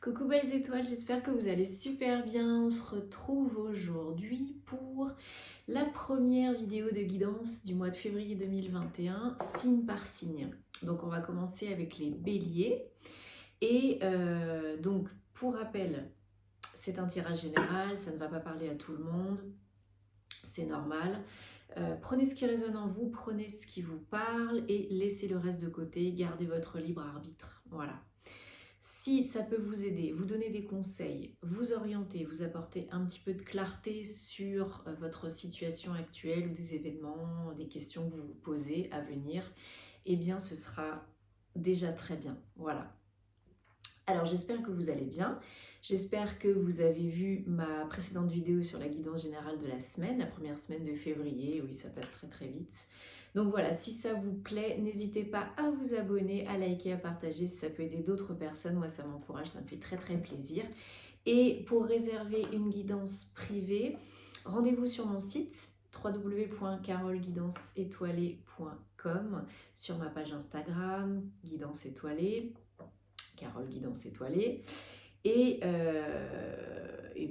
Coucou belles étoiles, j'espère que vous allez super bien. On se retrouve aujourd'hui pour la première vidéo de guidance du mois de février 2021, signe par signe. Donc on va commencer avec les béliers. Et donc pour rappel, c'est un tirage général, ça ne va pas parler à tout le monde, c'est normal. Prenez ce qui résonne en vous, prenez ce qui vous parle et laissez le reste de côté, gardez votre libre arbitre. Voilà. Si ça peut vous aider, vous donner des conseils, vous orienter, vous apporter un petit peu de clarté sur votre situation actuelle ou des événements, des questions que vous vous posez à venir, eh bien ce sera déjà très bien. Voilà. Alors j'espère que vous allez bien, j'espère que vous avez vu ma précédente vidéo sur la guidance générale de la semaine, la première semaine de février, oui ça passe très très vite. Donc voilà, si ça vous plaît, n'hésitez pas à vous abonner, à liker, à partager si ça peut aider d'autres personnes, moi ça m'encourage, ça me fait très très plaisir. Et pour réserver une guidance privée, rendez-vous sur mon site www.carolguidanceétoilée.com, sur ma page Instagram, Guidance Étoilée, Carole Guidance Étoilée. Et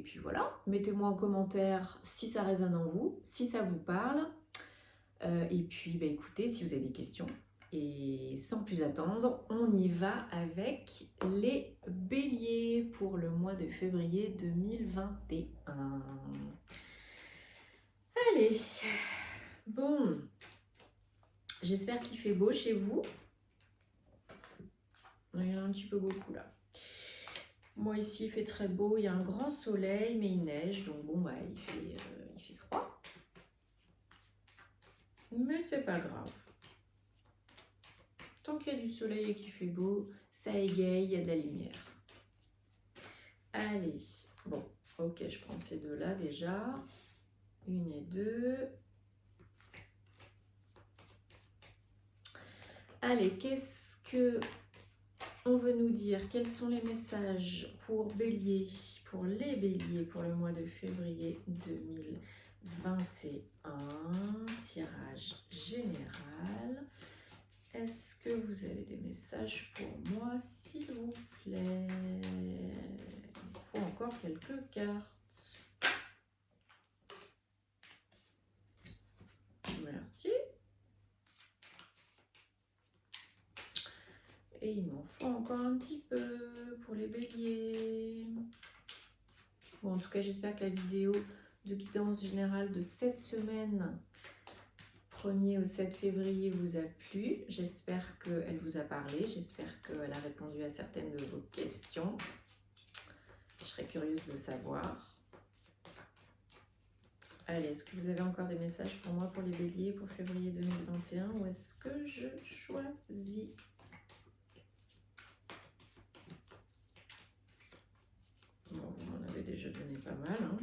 puis voilà, mettez-moi en commentaire si ça résonne en vous, si ça vous parle. Et puis bah, écoutez, si vous avez des questions, et sans plus attendre, on y va avec les béliers pour le mois de février 2021. Allez, bon, j'espère qu'il fait beau chez vous. Il y en a un petit peu beaucoup là. Moi ici il fait très beau, il y a un grand soleil mais il neige, donc bon bah il fait froid. Mais c'est pas grave. Tant qu'il y a du soleil et qu'il fait beau, ça égaye, il y a de la lumière. Allez, bon, ok, je prends ces deux-là déjà. Une et deux. Allez, qu'est-ce que on veut nous dire? Quels sont les messages pour Bélier, pour les Béliers, pour le mois de février 2021? Tirage général. Est-ce que vous avez des messages pour moi, s'il vous plaît? Il me faut encore quelques cartes. Merci. Et il m'en faut encore un petit peu pour les béliers. Bon, en tout cas, j'espère que la vidéo de guidance générale de cette semaine, 1er au 7 février, vous a plu. J'espère qu'elle vous a parlé. J'espère qu'elle a répondu à certaines de vos questions. Je serais curieuse de savoir. Allez, est-ce que vous avez encore des messages pour moi, pour les béliers, pour février 2021, ou est-ce que je choisis? Bon, vous m'en avez déjà donné pas mal. Hein.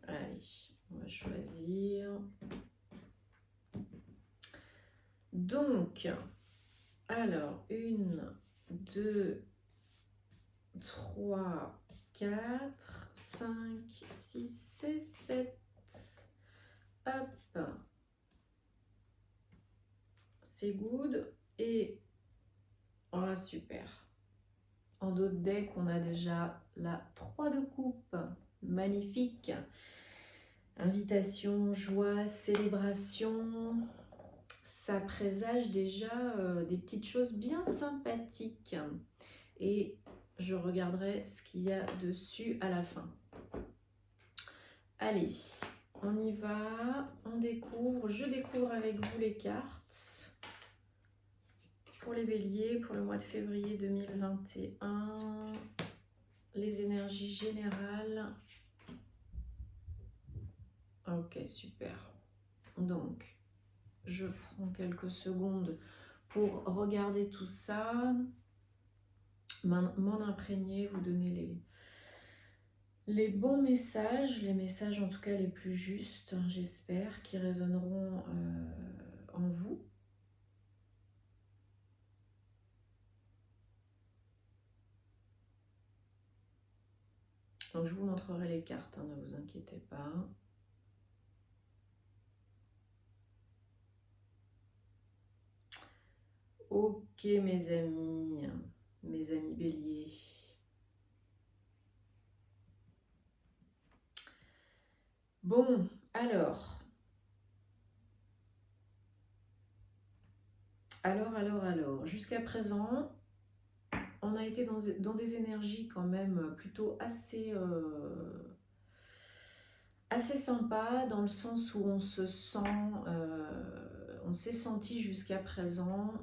Allez, on va choisir. Donc, alors, 1, 2, 3, 4, 5, 6 et 7. Hop. C'est good. Et, oh, super. En dos de deck, on a déjà la 3 de coupe. Magnifique. Invitation, joie, célébration. Ça présage déjà des petites choses bien sympathiques. Et je regarderai ce qu'il y a dessus à la fin. Allez, on y va. On découvre. Je découvre avec vous les cartes. Pour les béliers, pour le mois de février 2021, les énergies générales. Ok, super. Donc, je prends quelques secondes pour regarder tout ça, m'en imprégner, vous donner les bons messages, les messages en tout cas les plus justes, j'espère, qui résonneront en vous. Donc je vous montrerai les cartes, hein, ne vous inquiétez pas. Ok mes amis béliers, Bon, alors, jusqu'à présent, on a été dans des énergies quand même plutôt assez sympa dans le sens où on se sent, on s'est senti jusqu'à présent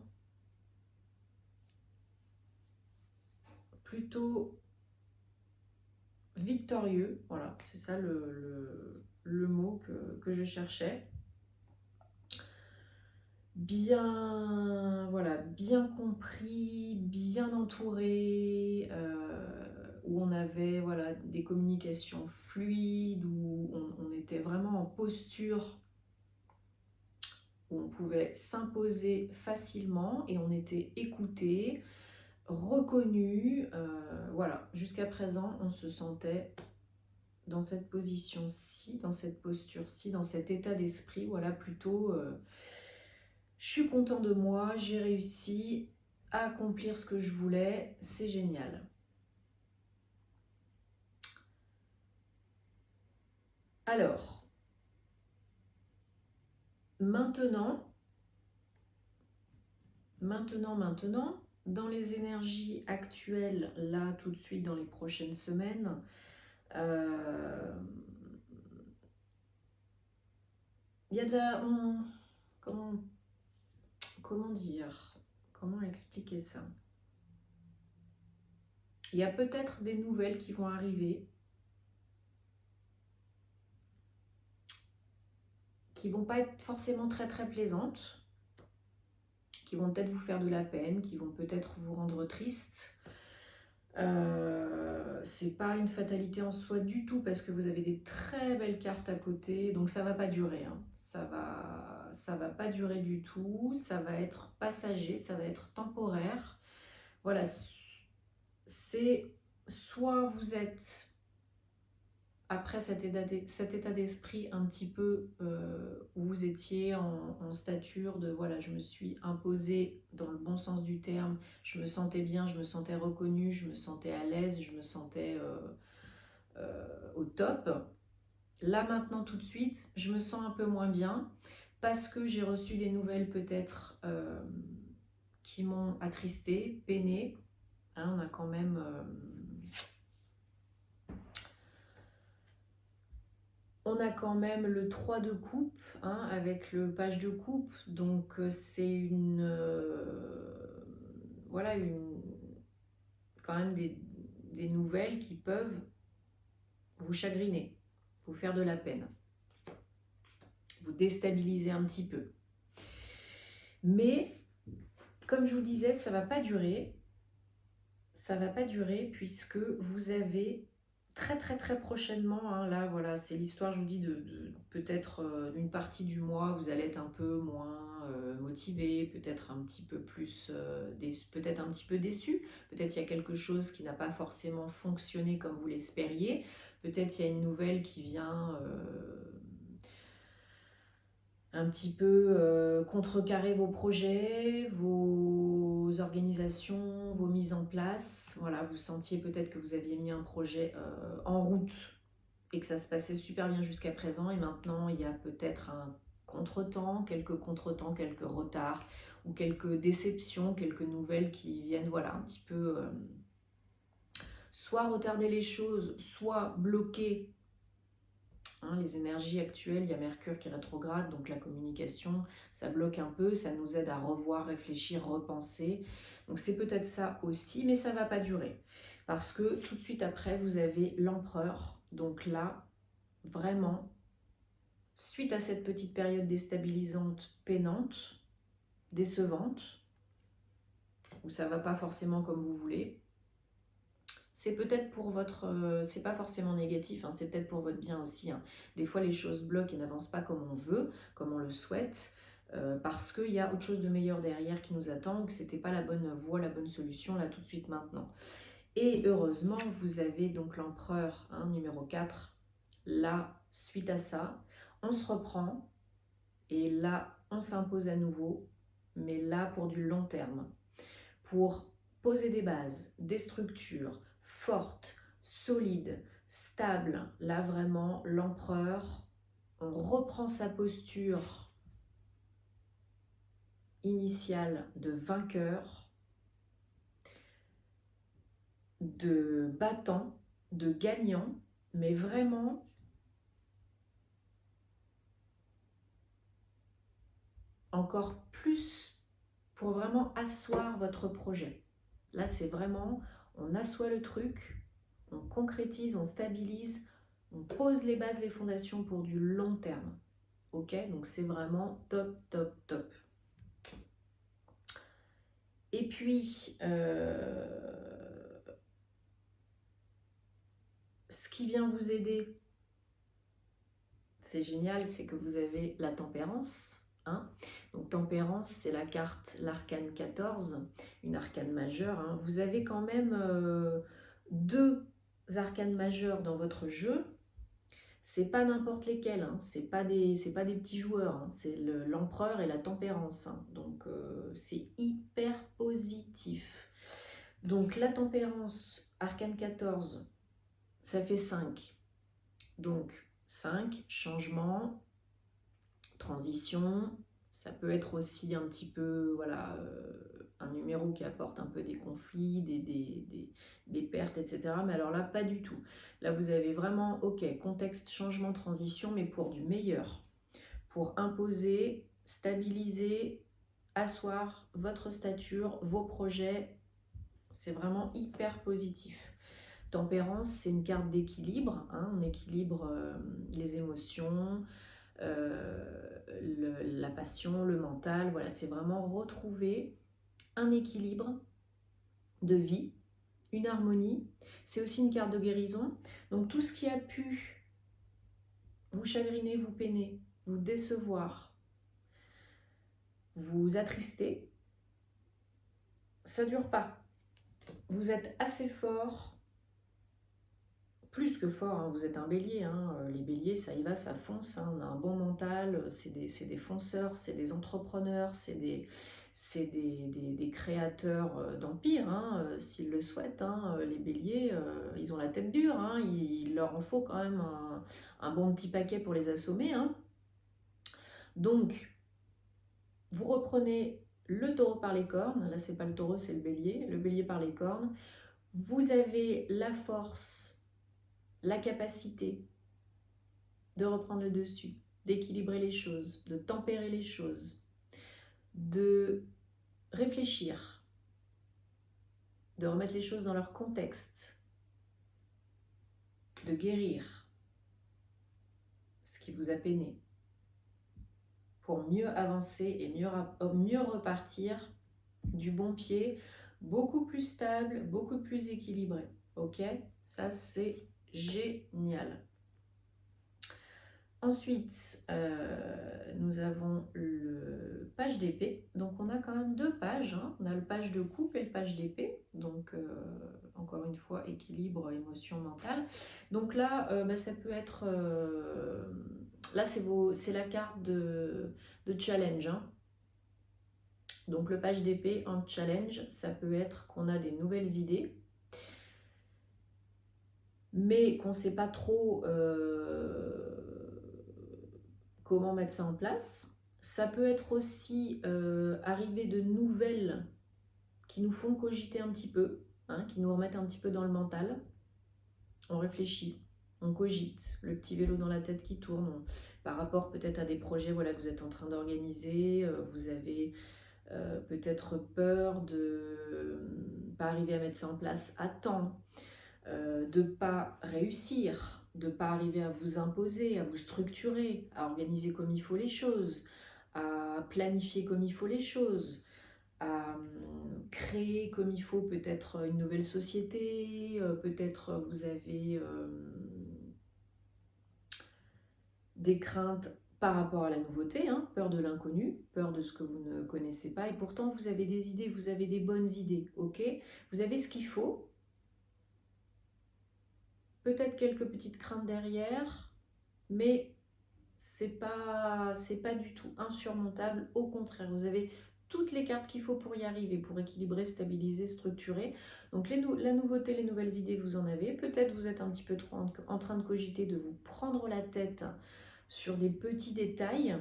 plutôt victorieux. Voilà, c'est ça le mot que je cherchais. Bien, voilà, bien compris, bien entouré, où on avait voilà, des communications fluides, où on était vraiment en posture où on pouvait s'imposer facilement et on était écouté, reconnu. Voilà, jusqu'à présent, on se sentait dans cette position-ci, dans cette posture-ci, dans cet état d'esprit, voilà, plutôt je suis content de moi, j'ai réussi à accomplir ce que je voulais, c'est génial. Alors, maintenant, dans les énergies actuelles, là, tout de suite, dans les prochaines semaines, il y a de la... comment dire? Comment expliquer ça? Il y a peut-être des nouvelles qui vont arriver, qui vont pas être forcément très très plaisantes, qui vont peut-être vous faire de la peine, qui vont peut-être vous rendre triste. C'est pas une fatalité en soi du tout parce que vous avez des très belles cartes à côté, donc ça va pas durer, hein. Ça va pas durer du tout, ça va être passager, ça va être temporaire. Voilà, c'est soit vous êtes après cet état d'esprit un petit peu où vous étiez en stature de voilà, je me suis imposée dans le bon sens du terme, je me sentais bien, je me sentais reconnue, je me sentais à l'aise, je me sentais au top. Là maintenant tout de suite, je me sens un peu moins bien parce que j'ai reçu des nouvelles peut-être qui m'ont attristée, peinée. Hein, on a quand même... on a quand même le 3 de coupe, hein, avec le page de coupe, donc c'est une... voilà, quand même des nouvelles qui peuvent vous chagriner, vous faire de la peine, vous déstabiliser un petit peu. Mais, comme je vous disais, ça ne va pas durer. Ça ne va pas durer puisque vous avez très très très prochainement, hein, là voilà, c'est l'histoire, je vous dis, de peut-être une partie du mois, vous allez être un peu moins motivé, peut-être un petit peu plus, peut-être un petit peu déçu, peut-être il y a quelque chose qui n'a pas forcément fonctionné comme vous l'espériez, peut-être il y a une nouvelle qui vient un petit peu contrecarrer vos projets, vos organisations, vos mises en place. Voilà, vous sentiez peut-être que vous aviez mis un projet en route et que ça se passait super bien jusqu'à présent et maintenant il y a peut-être un contretemps, quelques retards ou quelques déceptions, quelques nouvelles qui viennent voilà un petit peu soit retarder les choses, soit bloquer. Hein, les énergies actuelles, il y a Mercure qui est rétrograde, donc la communication, ça bloque un peu, ça nous aide à revoir, réfléchir, repenser. Donc c'est peut-être ça aussi, mais ça ne va pas durer. Parce que tout de suite après, vous avez l'empereur. Donc là, vraiment, suite à cette petite période déstabilisante, peinante, décevante, où ça ne va pas forcément comme vous voulez, c'est peut-être pour votre... c'est pas forcément négatif, hein, c'est peut-être pour votre bien aussi. Hein. Des fois, les choses bloquent et n'avancent pas comme on veut, comme on le souhaite, parce qu'il y a autre chose de meilleur derrière qui nous attend, que c'était pas la bonne voie, la bonne solution, là, tout de suite, maintenant. Et heureusement, vous avez donc l'empereur, hein, numéro 4, là, suite à ça, on se reprend, et là, on s'impose à nouveau, mais là, pour du long terme, pour poser des bases, des structures, forte, solide, stable. Là, vraiment, l'empereur, on reprend sa posture initiale de vainqueur, de battant, de gagnant, mais vraiment encore plus pour vraiment asseoir votre projet. Là, c'est vraiment, on assoit le truc, on concrétise, on stabilise, on pose les bases, les fondations pour du long terme. Ok, donc c'est vraiment top, top, top. Et puis, ce qui vient vous aider, c'est génial, c'est que vous avez la tempérance. Hein. Donc tempérance, c'est la carte, l'arcane 14, une arcane majeure. Hein. Vous avez quand même 2 arcanes majeures dans votre jeu. C'est pas n'importe lesquels, hein. C'est pas des petits joueurs, hein. C'est l'empereur et la tempérance. Hein. Donc c'est hyper positif. Donc la tempérance, arcane 14, ça fait 5. Donc 5, changement, transition, ça peut être aussi un petit peu, voilà, un numéro qui apporte un peu des conflits, des pertes, etc. Mais alors là, pas du tout. Là, vous avez vraiment, ok, contexte, changement, transition, mais pour du meilleur. Pour imposer, stabiliser, asseoir votre stature, vos projets. C'est vraiment hyper positif. Tempérance, c'est une carte d'équilibre. Hein, on équilibre les émotions, la passion, le mental. Voilà, c'est vraiment retrouver un équilibre de vie, une harmonie. C'est aussi une carte de guérison. Donc tout ce qui a pu vous chagriner, vous peiner, vous décevoir, vous attrister, ça ne dure pas. Vous êtes assez fort, plus que fort, hein, vous êtes un bélier. Hein, les béliers, ça y va, ça fonce. Hein, on a un bon mental, c'est des fonceurs, c'est des entrepreneurs, c'est des créateurs d'empire, hein, s'ils le souhaitent. Hein, les béliers, ils ont la tête dure. Hein, il leur en faut quand même un bon petit paquet pour les assommer. Hein. Donc, vous reprenez le taureau par les cornes. Là, c'est pas le taureau, c'est le bélier par les cornes. Vous avez la force, la capacité de reprendre le dessus, d'équilibrer les choses, de tempérer les choses, de réfléchir, de remettre les choses dans leur contexte, de guérir ce qui vous a peiné, pour mieux avancer et mieux repartir du bon pied, beaucoup plus stable, beaucoup plus équilibré. Ok, ça c'est génial. Ensuite, nous avons le page d'épée. Donc, on a quand même 2 pages. Hein. On a le page de coupe et le page d'épée. Donc, encore une fois, équilibre, émotion, mentale. Donc là, ça peut être... là, c'est la carte de challenge. Hein. Donc, le page d'épée en challenge, ça peut être qu'on a des nouvelles idées, mais qu'on ne sait pas trop... comment mettre ça en place. Ça peut être aussi arriver de nouvelles qui nous font cogiter un petit peu, hein, qui nous remettent un petit peu dans le mental. On réfléchit, on cogite, le petit vélo dans la tête qui tourne, par rapport peut-être à des projets, voilà, que vous êtes en train d'organiser, vous avez peut-être peur de ne pas arriver à mettre ça en place à temps, de ne pas réussir, de ne pas arriver à vous imposer, à vous structurer, à organiser comme il faut les choses, à planifier comme il faut les choses, à créer comme il faut peut-être une nouvelle société, peut-être vous avez des craintes par rapport à la nouveauté, hein, peur de l'inconnu, peur de ce que vous ne connaissez pas, et pourtant vous avez des idées, vous avez des bonnes idées, ok? Vous avez ce qu'il faut. Peut-être quelques petites craintes derrière, mais c'est pas du tout insurmontable. Au contraire, vous avez toutes les cartes qu'il faut pour y arriver, pour équilibrer, stabiliser, structurer. Donc la nouveauté, les nouvelles idées, vous en avez. Peut-être vous êtes un petit peu trop en train de cogiter, de vous prendre la tête sur des petits détails.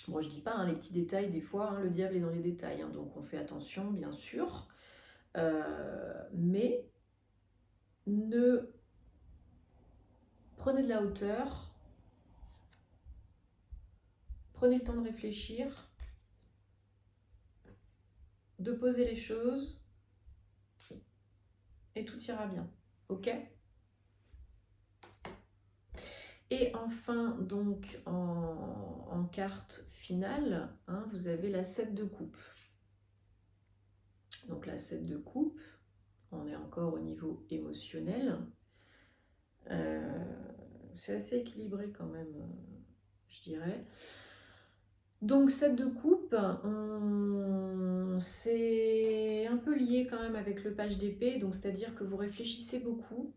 Bon, je dis pas, hein, les petits détails, des fois, hein, le diable est dans les détails, hein, donc on fait attention, bien sûr. Mais ne prenez de la hauteur, prenez le temps de réfléchir, de poser les choses, et tout ira bien, ok? Et enfin, donc, en carte finale, hein, vous avez la 7 de coupe. Donc la 7 de coupe, on est encore au niveau émotionnel. C'est assez équilibré quand même, je dirais. Donc 7 de coupe, c'est un peu lié quand même avec le page d'épée, donc c'est-à-dire que vous réfléchissez beaucoup.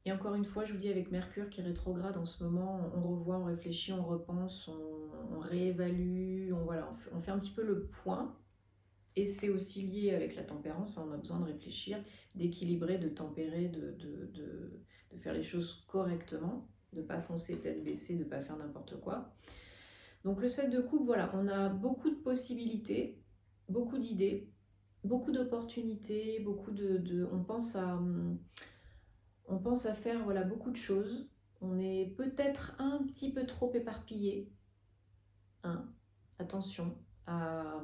Et encore une fois, je vous dis, avec Mercure qui rétrograde en ce moment, on revoit, on réfléchit, on repense, on réévalue, on fait un petit peu le point. Et c'est aussi lié avec la tempérance, on a besoin de réfléchir, d'équilibrer, de tempérer, de faire les choses correctement, de ne pas foncer tête baissée, de ne pas faire n'importe quoi. Donc le 7 de coupe, voilà, on a beaucoup de possibilités, beaucoup d'idées, beaucoup d'opportunités, on pense à faire voilà, beaucoup de choses. On est peut-être un petit peu trop éparpillé. Hein. Attention à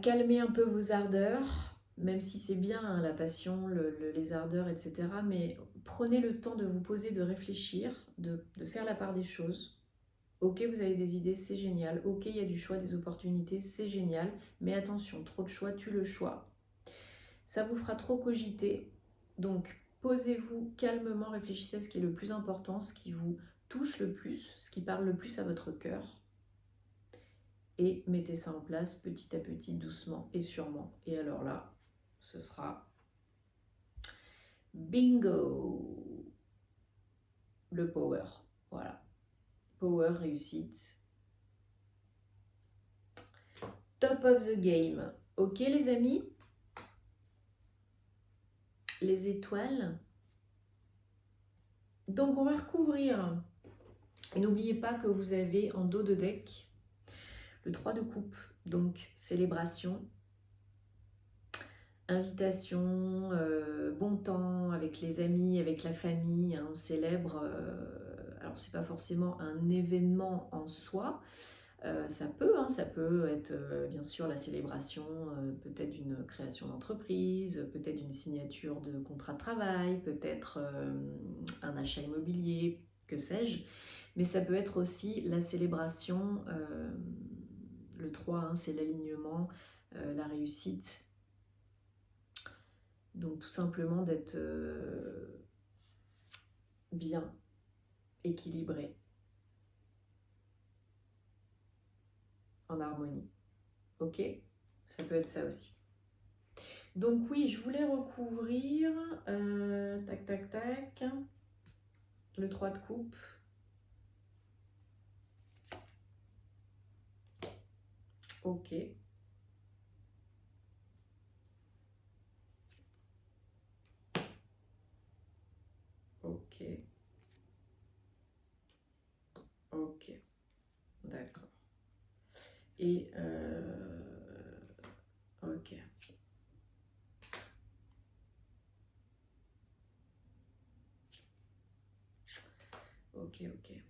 calmer un peu vos ardeurs, même si c'est bien hein, la passion, les ardeurs, etc. Mais prenez le temps de vous poser, de réfléchir, de faire la part des choses. Ok, vous avez des idées, c'est génial. Ok, il y a du choix, des opportunités, c'est génial. Mais attention, trop de choix tue le choix. Ça vous fera trop cogiter. Donc, posez-vous calmement, réfléchissez à ce qui est le plus important, ce qui vous touche le plus, ce qui parle le plus à votre cœur. Et mettez ça en place petit à petit, doucement et sûrement. Et alors là, ce sera bingo! Le power. Voilà. Power, réussite. Top of the game. Ok les amis? Les étoiles. Donc on va recouvrir. Et n'oubliez pas que vous avez en dos de deck le 3 de coupe. Donc célébration, invitation, bon temps avec les amis, avec la famille. Hein, on célèbre. Alors c'est pas forcément un événement en soi. Ça peut être bien sûr la célébration peut-être d'une création d'entreprise, peut-être d'une signature de contrat de travail, peut-être un achat immobilier, que sais-je. Mais ça peut être aussi la célébration, le 3, hein, c'est l'alignement, la réussite. Donc tout simplement d'être bien, équilibré, en harmonie. Ok? Ça peut être ça aussi. Donc oui, je voulais recouvrir, tac, tac, tac, le 3 de coupe. Ok. Ok. Ok. D'accord. Et ok. Ok, ok.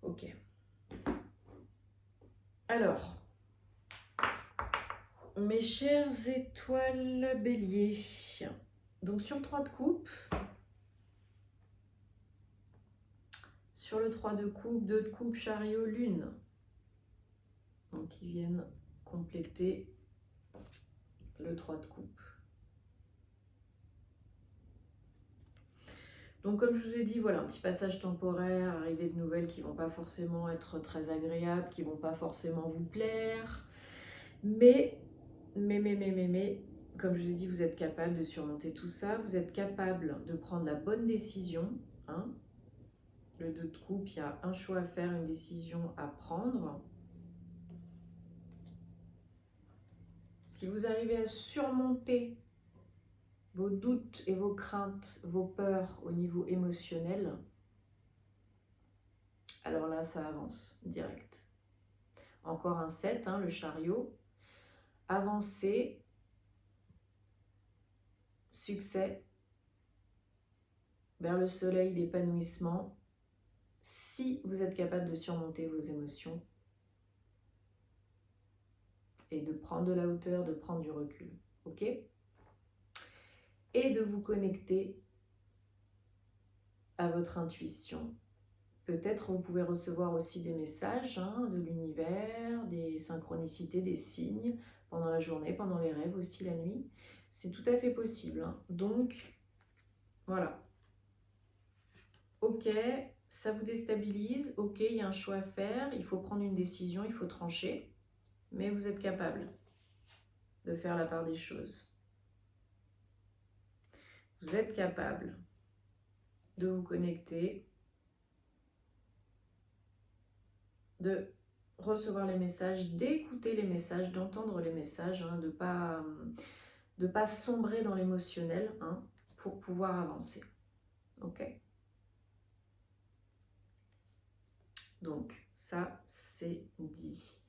Ok. Alors, mes chères étoiles bélier, donc sur le 3 de coupe, sur le 3 de coupe, 2 de coupe, chariot, lune, donc ils viennent compléter le 3 de coupe. Donc comme je vous ai dit, voilà, un petit passage temporaire, arrivée de nouvelles qui ne vont pas forcément être très agréables, qui ne vont pas forcément vous plaire, mais, comme je vous ai dit, vous êtes capable de surmonter tout ça. Vous êtes capable de prendre la bonne décision. Hein. Le 2 de coupe, il y a un choix à faire, une décision à prendre. Si vous arrivez à surmonter vos doutes et vos craintes, vos peurs au niveau émotionnel, alors là, ça avance direct. Encore un 7, hein, le chariot. Avancez, succès, vers le soleil, l'épanouissement. Si vous êtes capable de surmonter vos émotions et de prendre de la hauteur, de prendre du recul, ok? Et de vous connecter à votre intuition. Peut-être vous pouvez recevoir aussi des messages hein, de l'univers, des synchronicités, des signes pendant la journée, pendant les rêves aussi la nuit. C'est tout à fait possible. Hein. Donc, voilà. Ok, ça vous déstabilise. Ok, il y a un choix à faire. Il faut prendre une décision, il faut trancher. Mais vous êtes capable de faire la part des choses. Vous êtes capable de vous connecter, de recevoir les messages, d'écouter les messages, d'entendre les messages, hein, de pas sombrer dans l'émotionnel hein, pour pouvoir avancer. Ok? Donc, ça, c'est dit.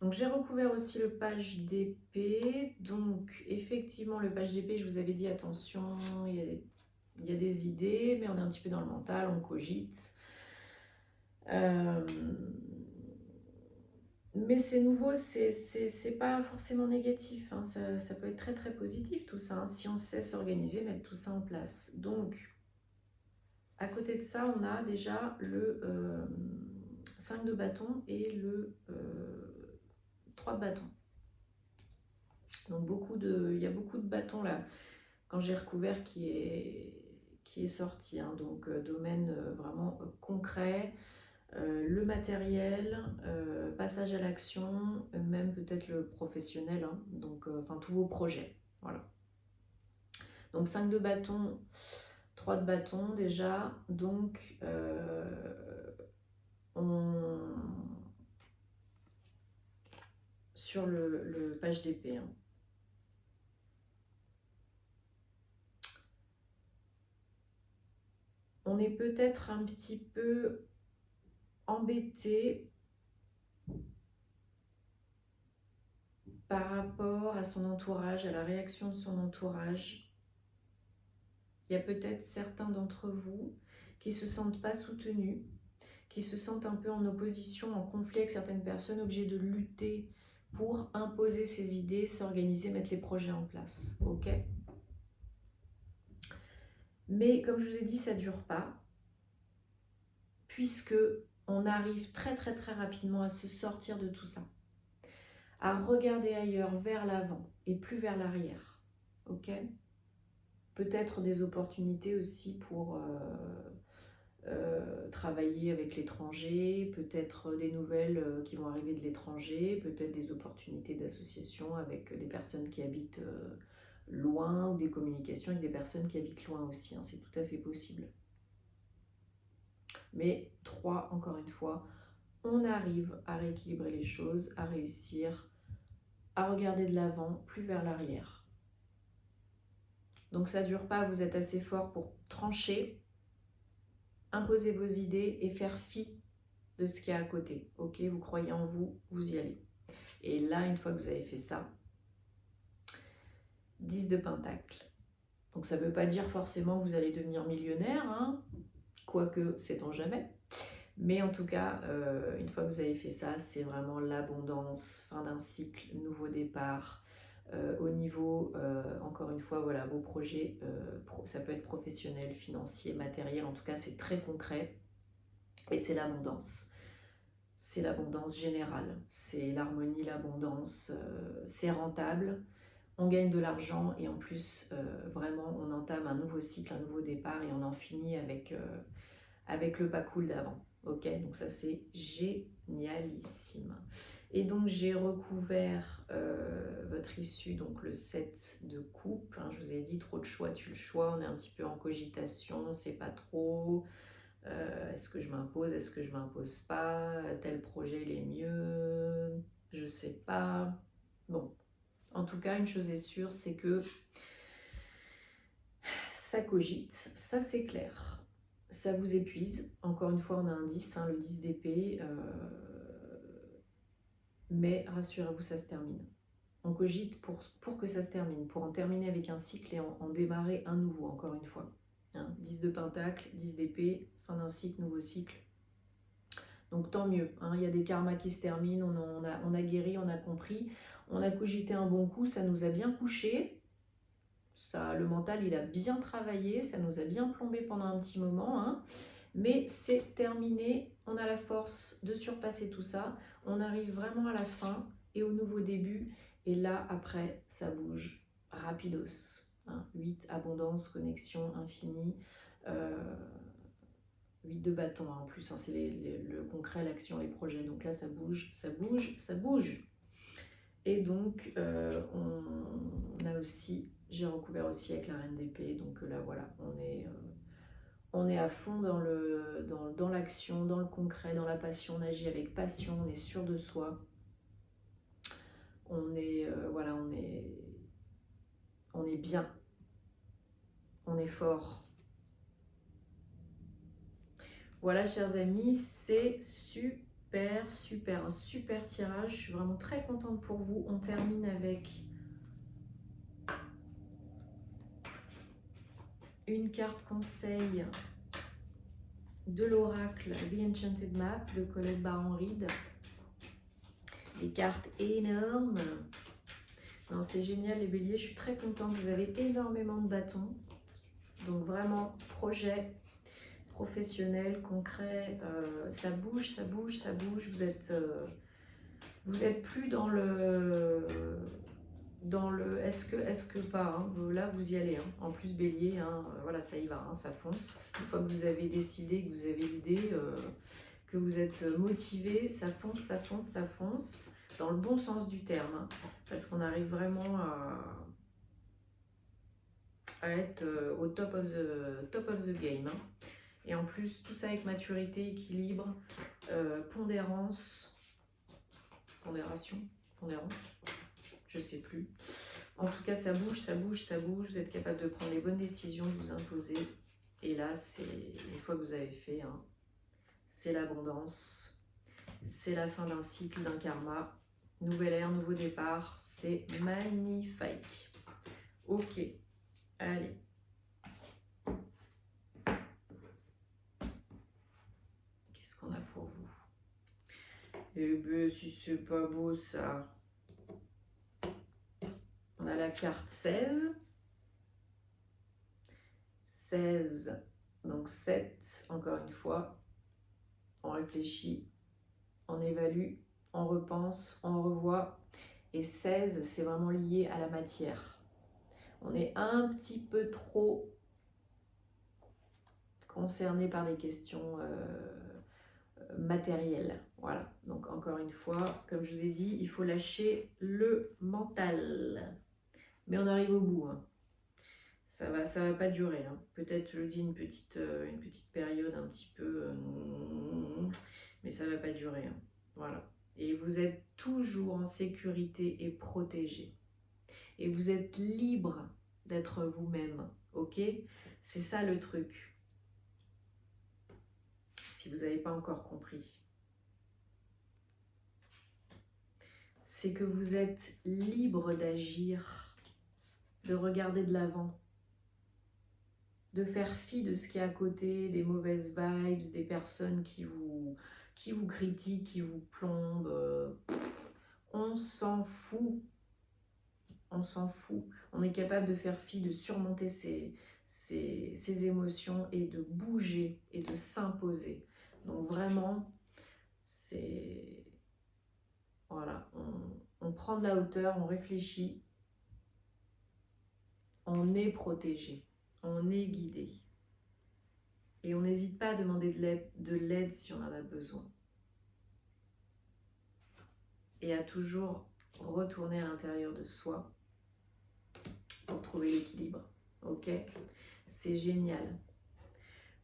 Donc, j'ai recouvert aussi le page d'épée. Donc, effectivement, le page d'épée, je vous avais dit, attention, il y a des idées, mais on est un petit peu dans le mental, on cogite. Mais c'est nouveau, c'est pas forcément négatif, hein. Ça peut être très très positif tout ça, hein, si on sait s'organiser, mettre tout ça en place. Donc, à côté de ça, on a déjà le 5 de bâton et le 3 de bâton. Donc il y a beaucoup de bâtons là, quand j'ai recouvert qui est sorti, hein. Donc domaine vraiment concret. Le matériel, passage à l'action, même peut-être le professionnel, hein, donc enfin tous vos projets, voilà. Donc 5 de bâton, 3 de bâton déjà, donc sur le page d'épée. Hein. On est peut-être un petit peu embêté par rapport à son entourage, à la réaction de son entourage. Il y a peut-être certains d'entre vous qui ne se sentent pas soutenus, qui se sentent un peu en opposition, en conflit avec certaines personnes, obligées de lutter pour imposer ses idées, s'organiser, mettre les projets en place. Ok ? Mais comme je vous ai dit, ça ne dure pas, puisque on arrive très très très rapidement à se sortir de tout ça, à regarder ailleurs, vers l'avant et plus vers l'arrière. Ok ? Peut-être des opportunités aussi pour travailler avec l'étranger, peut-être des nouvelles qui vont arriver de l'étranger, peut-être des opportunités d'association avec des personnes qui habitent loin ou des communications avec des personnes qui habitent loin aussi, hein, c'est tout à fait possible. Mais 3, encore une fois, on arrive à rééquilibrer les choses, à réussir, à regarder de l'avant, plus vers l'arrière. Donc ça ne dure pas, vous êtes assez fort pour trancher, imposer vos idées et faire fi de ce qu'il y a à côté. Ok, vous croyez en vous, vous y allez. Et là, une fois que vous avez fait ça, 10 de Pentacle. Donc ça ne veut pas dire forcément que vous allez devenir millionnaire, hein, quoique sait-on jamais. Mais en tout cas, une fois que vous avez fait ça, c'est vraiment l'abondance, fin d'un cycle, nouveau départ. Au niveau, encore une fois, voilà, vos projets, ça peut être professionnel, financier, matériel, en tout cas c'est très concret. Et c'est l'abondance. C'est l'abondance générale, c'est l'harmonie, l'abondance, c'est rentable, on gagne de l'argent et en plus, vraiment, on entame un nouveau cycle, un nouveau départ et on en finit avec le pas cool d'avant. Ok, donc ça c'est génialissime. Et donc j'ai recouvert votre issue, donc le 7 de coupe. Hein, je vous ai dit, trop de choix, tu le choix. On est un petit peu en cogitation, on ne sait pas trop. Est-ce que je m'impose, est-ce que je ne m'impose pas? Tel projet il est mieux, je ne sais pas. Bon, en tout cas, une chose est sûre, c'est que ça cogite, ça c'est clair. Ça vous épuise. Encore une fois, on a un 10, hein, le 10 d'épée. Mais rassurez-vous, ça se termine. On cogite pour que ça se termine, pour en terminer avec un cycle et en démarrer un nouveau, encore une fois. Hein, 10 de pentacle, 10 d'épée, fin d'un cycle, nouveau cycle. Donc tant mieux, hein, il y a des karmas qui se terminent, on a guéri, on a compris, on a cogité un bon coup, ça nous a bien couché, ça, le mental il a bien travaillé, ça nous a bien plombé pendant un petit moment, hein, mais c'est terminé, on a la force de surpasser tout ça, on arrive vraiment à la fin et au nouveau début, et là après ça bouge rapidos. Hein, 8, abondance, connexion infinie, 8 de bâton hein, en plus, hein, c'est le concret, l'action, les projets. Donc là, ça bouge, ça bouge, ça bouge. Et donc, on a aussi, j'ai recouvert aussi avec la reine d'épée. Donc là, voilà, on est à fond dans l'action, dans le concret, dans la passion. On agit avec passion, on est sûr de soi. On est, voilà, on est bien. On est fort. Voilà, chers amis, c'est super, un super tirage. Je suis vraiment très contente pour vous. On termine avec une carte conseil de l'oracle The Enchanted Map de Colette Baron-Reid. Des cartes énormes. Non, c'est génial les béliers, je suis très contente. Vous avez énormément de bâtons. Donc vraiment, projet professionnel, concret, ça bouge, ça bouge, ça bouge. Vous êtes plus dans le est-ce que pas, hein. Là vous y allez, hein. En plus bélier, hein, voilà, ça y va, hein, ça fonce. Une fois que vous avez décidé, que vous avez l'idée, que vous êtes motivé, ça fonce, ça fonce, ça fonce, dans le bon sens du terme, hein, parce qu'on arrive vraiment à être au top of the game, hein. Et en plus, tout ça avec maturité, équilibre, pondérance, je sais plus. En tout cas, ça bouge, ça bouge, ça bouge. Vous êtes capable de prendre les bonnes décisions, de vous imposer. Et là, c'est une fois que vous avez fait, hein, c'est l'abondance. C'est la fin d'un cycle, d'un karma. Nouvelle ère, nouveau départ. C'est magnifique. Ok, allez. Qu'est-ce qu'on a pour vous? Eh ben, si c'est pas beau, ça. On a la carte 16. 16, donc 7, encore une fois. On réfléchit, on évalue, on repense, on revoit. Et 16, c'est vraiment lié à la matière. On est un petit peu trop concerné par des questions matérielles. Voilà, donc encore une fois, comme je vous ai dit, il faut lâcher le mental. Mais on arrive au bout, hein. Ça va pas durer, hein. Peut-être, je dis, une petite période un petit peu... mais ça va pas durer, hein. Voilà. Et vous êtes toujours en sécurité et protégé. Et vous êtes libre d'être vous-même, ok? C'est ça le truc. Si vous n'avez pas encore compris. C'est que vous êtes libre d'agir, de regarder de l'avant, de faire fi de ce qui est à côté, des mauvaises vibes, des personnes qui vous critiquent, qui vous plombent. On s'en fout. On s'en fout. On est capable de faire fi, de surmonter ces émotions et de bouger et de s'imposer. Donc vraiment, c'est... Voilà, on prend de la hauteur, on réfléchit. On est protégé. On est guidé. Et on n'hésite pas à demander de l'aide si on en a besoin. et à toujours retourner à l'intérieur de soi pour trouver l'équilibre. Ok? C'est génial.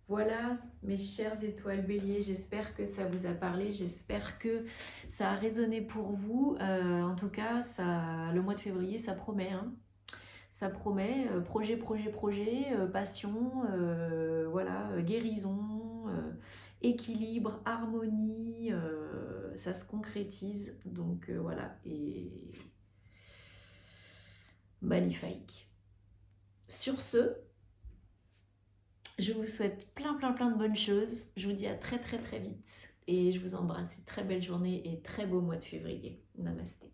Voilà mes chères étoiles bélier, j'espère que ça vous a parlé, j'espère que ça a résonné pour vous. En tout cas, le mois de février, ça promet. Hein. Ça promet, projet, passion, voilà, guérison, équilibre, harmonie, ça se concrétise. Donc voilà, et magnifique. Sur ce, je vous souhaite plein de bonnes choses. Je vous dis à très vite. Et je vous embrasse. Très belle journée et très beau mois de février. Namasté.